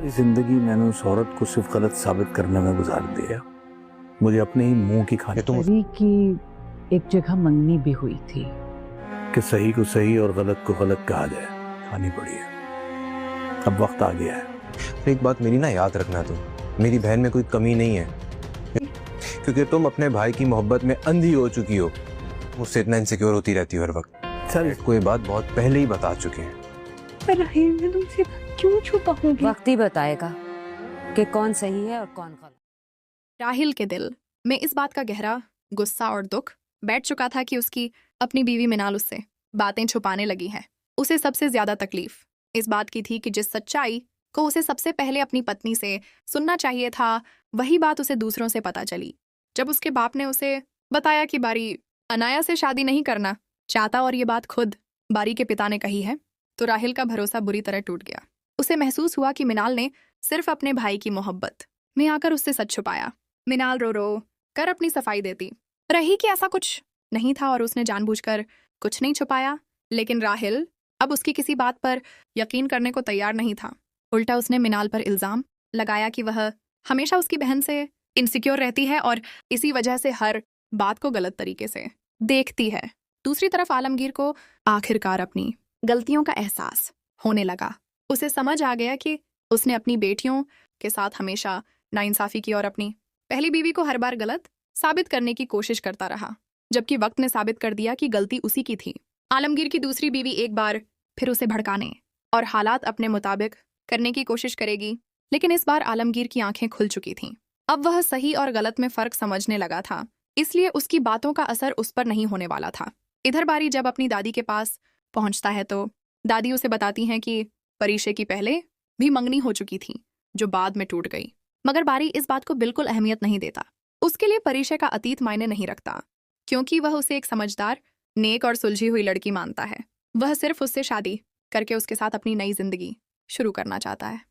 जिंदगी मैंने उस औरत को सिर्फ गलत साबित करने में गुजार दिया। मुझे अपने ही मुंह की खाने परी की एक जगह मंगनी भी हुई थी कि सही को सही और गलत को गलत कहा जाए, खानी पड़ी है। अब वक्त आ गया है। एक बात मेरी ना याद रखना, तुम मेरी बहन में कोई कमी नहीं है, क्योंकि तुम अपने भाई की मोहब्बत में अंधी हो चुकी हो। मुझसे इतना इनसिक्योर होती रहती हो हर वक्त। सर कोई बात बहुत पहले ही बता चुके हैं। पर राहिल, मैं तुमसे क्यों छुपाऊंगी? वक्त ही बताएगा कि कौन सही है और कौन गलत। राहिल के दिल में इस बात का गहरा गुस्सा और दुख बैठ चुका था कि उसकी अपनी बीवी मिनाल उससे बातें छुपाने लगी है। उसे सबसे ज्यादा तकलीफ इस बात की थी कि जिस सच्चाई को उसे सबसे पहले अपनी पत्नी से सुनना चाहिए था, वही बात उसे दूसरों से पता चली। जब उसके बाप ने उसे बताया कि बारी अनाया से शादी नहीं करना चाहता और ये बात खुद बारी के पिता ने कही है, तो राहिल का भरोसा बुरी तरह टूट गया। उसे महसूस हुआ कि मिनाल ने सिर्फ अपने भाई की मोहब्बत में आकर उससे सच छुपाया। मिनाल रो रो कर अपनी सफाई देती रही कि ऐसा कुछ नहीं था और उसने जानबूझकर कुछ नहीं छुपाया। लेकिन राहिल अब उसकी किसी बात पर यकीन करने को तैयार नहीं था। उल्टा उसने मिनाल पर इल्जाम लगाया कि वह हमेशा उसकी बहन से इनसिक्योर रहती है और इसी वजह से हर बात को गलत तरीके से देखती है। दूसरी तरफ आलमगीर को आखिरकार अपनी गलतियों का एहसास होने लगा। उसे समझ आ गया कि उसने अपनी बेटियों के साथ हमेशा नाइंसाफी की और अपनी पहली बीवी को हर बार गलत साबित करने की कोशिश करता रहा, जबकि वक्त ने साबित कर दिया कि गलती उसी की थी। आलमगीर की दूसरी बीवी एक बार फिर उसे भड़काने और हालात अपने मुताबिक करने की कोशिश करेगी, लेकिन इस बार आलमगीर की आंखें खुल चुकी थीं। अब वह सही और गलत में फर्क समझने लगा था, इसलिए उसकी बातों का असर उस पर नहीं होने वाला था। इधर बारी जब अपनी दादी के पास पहुंचता है तो दादी उसे बताती हैं कि परीशे की पहले भी मंगनी हो चुकी थी, जो बाद में टूट गई। मगर बारी इस बात को बिल्कुल अहमियत नहीं देता। उसके लिए परीशे का अतीत मायने नहीं रखता, क्योंकि वह उसे एक समझदार, नेक और सुलझी हुई लड़की मानता है। वह सिर्फ उससे शादी करके उसके साथ अपनी नई जिंदगी शुरू करना चाहता है।